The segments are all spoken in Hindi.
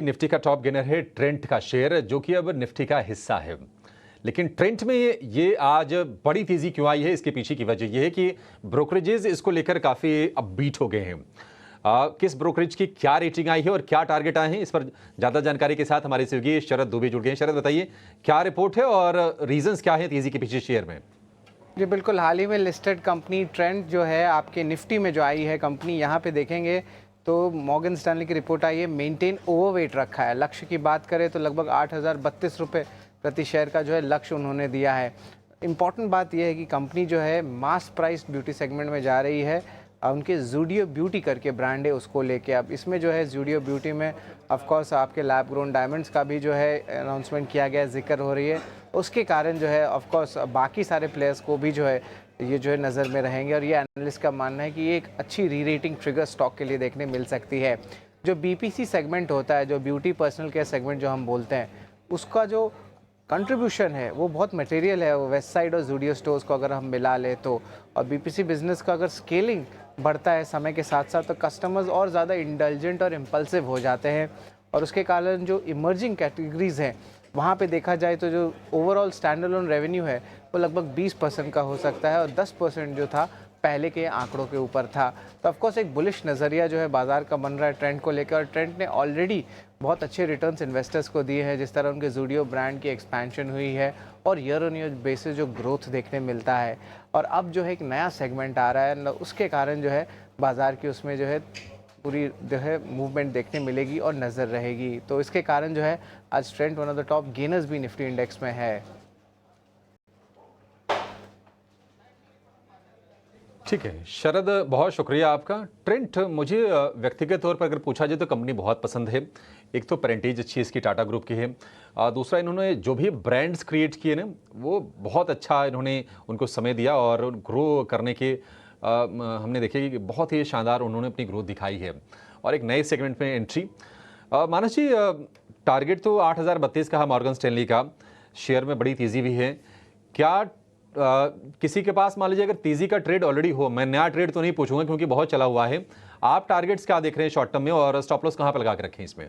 निफ्टी का टॉप गेनर है ट्रेंट का शेयर, जो कि अब निफ्टी का हिस्सा है। लेकिन ट्रेंट में ये आज बड़ी तेजी क्यों आई है, इसके पीछे की वजह यह है कि ब्रोकरेजेस इसको लेकर काफी अपबीट हो गए हैं। किस ब्रोकरेज की क्या रेटिंग आई है और क्या टारगेट आए हैं, इस पर ज्यादा जानकारी के साथ हमारे सहयोगी शरद दुबे जुड़ गए हैं। शरद, बताइए क्या रिपोर्ट है और रीजंस क्या है तेजी के पीछे शेयर में। जी बिल्कुल, हाल ही में लिस्टेड कंपनी ट्रेंट जो है आपके निफ्टी में जो आई है कंपनी, यहाँ पे देखेंगे तो मॉर्गन स्टैनली की रिपोर्ट आई है, मेंटेन ओवरवेट रखा है। लक्ष्य की बात करें तो लगभग 8,032 रुपये प्रति शेयर का जो है लक्ष्य उन्होंने दिया है। इम्पॉर्टेंट बात यह है कि कंपनी जो है मास प्राइस ब्यूटी सेगमेंट में जा रही है। उनके ज़ूडियो ब्यूटी करके ब्रांड है, उसको लेके अब इसमें जो है ज़ूडियो ब्यूटी में ऑफ कोर्स आपके लैब ग्रोन डायमंड्स का भी जो है अनाउंसमेंट किया गया, जिक्र हो रही है। उसके कारण जो है ऑफ कोर्स बाकी सारे प्लेयर्स को भी जो है ये जो है नज़र में रहेंगे और ये एनालिस्ट का मानना है कि ये एक अच्छी री रेटिंग ट्रिगर स्टॉक के लिए देखने मिल सकती है। जो बीपीसी सेगमेंट होता है, जो ब्यूटी पर्सनल केयर सेगमेंट जो हम बोलते हैं, उसका जो कंट्रीब्यूशन है वो बहुत मटेरियल है। वो वेस्ट साइड और ज़ूडियो स्टोर्स को अगर हम मिला ले तो, और बीपीसी बिजनेस का अगर स्केलिंग बढ़ता है समय के साथ साथ, तो कस्टमर्स और ज़्यादा इंडल्जेंट और इम्पल्सिव हो जाते हैं और उसके कारण जो इमर्जिंग कैटेगरीज़ हैं वहाँ पे देखा जाए तो जो ओवरऑल स्टैंडअलोन रेवेन्यू है वो लगभग 20% का हो सकता है और 10% जो था पहले के आंकड़ों के ऊपर था। तो ऑफकोर्स एक बुलिश नज़रिया जो है बाज़ार का बन रहा है ट्रेंड को लेकर, और ट्रेंड ने ऑलरेडी बहुत अच्छे रिटर्न्स इन्वेस्टर्स को दिए हैं। जिस तरह उनके ज़ूडियो ब्रांड की एक्सपेंशन हुई है और ईयर ऑन ईयर बेसिस जो ग्रोथ देखने मिलता है, और अब जो है एक नया सेगमेंट आ रहा है, उसके कारण जो है बाज़ार की उसमें जो है पूरी जो है मूवमेंट देखने मिलेगी और नज़र रहेगी। तो इसके कारण जो है आज trend one of the top gainers भी निफ्टी इंडेक्स में है। ठीक है शरद, बहुत शुक्रिया आपका। ट्रेंट मुझे व्यक्तिगत तौर पर अगर पूछा जाए तो कंपनी बहुत पसंद है। एक तो पेरेंटेज अच्छी इसकी टाटा ग्रुप की है, दूसरा इन्होंने जो भी ब्रांड्स क्रिएट किए ना वो बहुत अच्छा इन्होंने उनको समय दिया और ग्रो करने के हमने देखे कि बहुत ही शानदार उन्होंने अपनी ग्रोथ दिखाई है और एक नए सेगमेंट में एंट्री। मानस जी, टारगेट तो 8,032 का है मॉर्गन स्टैनली का, शेयर में बड़ी तेज़ी भी है। क्या किसी के पास मान लीजिए अगर तेजी का ट्रेड ऑलरेडी हो, मैं नया ट्रेड तो नहीं पूछूंगा क्योंकि बहुत चला हुआ है, आप टारगेट्स क्या देख रहे हैं शॉर्ट टर्म में और स्टॉप लॉस कहां पे लगा के रखें इसमें?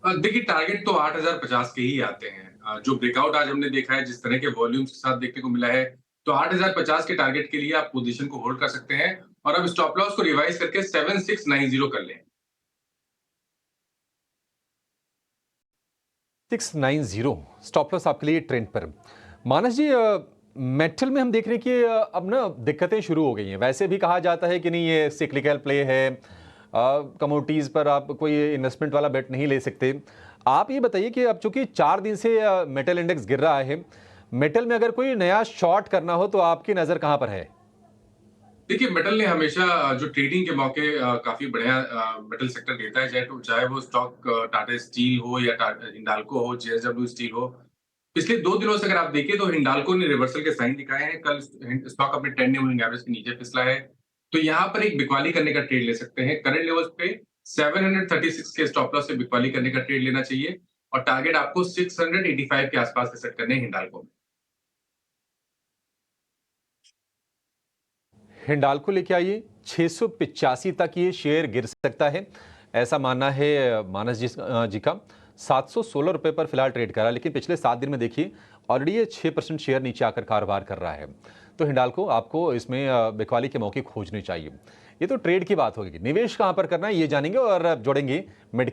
देखिए, टारगेट तो 8,050 के ही आते हैं। जो ब्रेकआउट आज हमने देखा है, जिस तरह के वॉल्यूम्स के साथ देखने को मिला है, तो 8,050 के टारगेट के लिए आप पोजीशन को होल्ड कर सकते हैं और अब स्टॉप लॉस को रिवाइज करके 7690 कर लें। 690 स्टॉप लॉस आपके लिए ट्रेंड पर। मानस जी, मेटल में हम देख रहे हैं कि अब ना दिक्कतें शुरू हो गई हैं। वैसे भी कहा जाता है कि नहीं ये सिक्लिकल प्ले है, कमोडिटीज़ पर आप कोई इन्वेस्टमेंट वाला बेट नहीं ले सकते। आप ये बताइए कि अब चूंकि 4 दिन से मेटल इंडेक्स गिर रहा है, मेटल में अगर कोई नया शॉर्ट करना हो तो आपकी नज़र कहाँ पर है? देखिए, मेटल ने हमेशा जो ट्रेडिंग के मौके काफ़ी बढ़िया मेटल सेक्टर देता है, चाहे वो स्टॉक टाटा स्टील हो या हिंडाल्को हो, जेएसडब्ल्यू स्टील हो। पिछले 2 दिनों से अगर आप देखें तो हिंडाल्को ने रिवर्सल के साइन दिखाए हैं। कल स्टॉक अपने 10 डे मूविंग एवरेज के नीचे फिसला है। तो यहाँ पर एक बिकवाली करने का ट्रेड ले सकते हैं। करंट लेवल्स पे 736 के स्टॉप लॉस से बिकवाली करने का ट्रेड लेना चाहिए और टारगेट आपको 685 के आसपास से सेट करने हैं हिंडाल्को में। हिंडाल्को लेके आइए, 685 तक ये शेयर गिर सकता है, ऐसा मानना है मानस जी का। 716 रुपए पर फिलहाल ट्रेड करा, लेकिन पिछले 7 दिन में देखिए ऑलरेडी ये 6% शेयर नीचे आकर कारोबार कर रहा है। तो हिंडाल्को आपको इसमें बिकवाली के मौके खोजने चाहिए। ये तो ट्रेड की बात होगी, निवेश कहां पर करना है ये जानेंगे और जोड़ेंगे मिड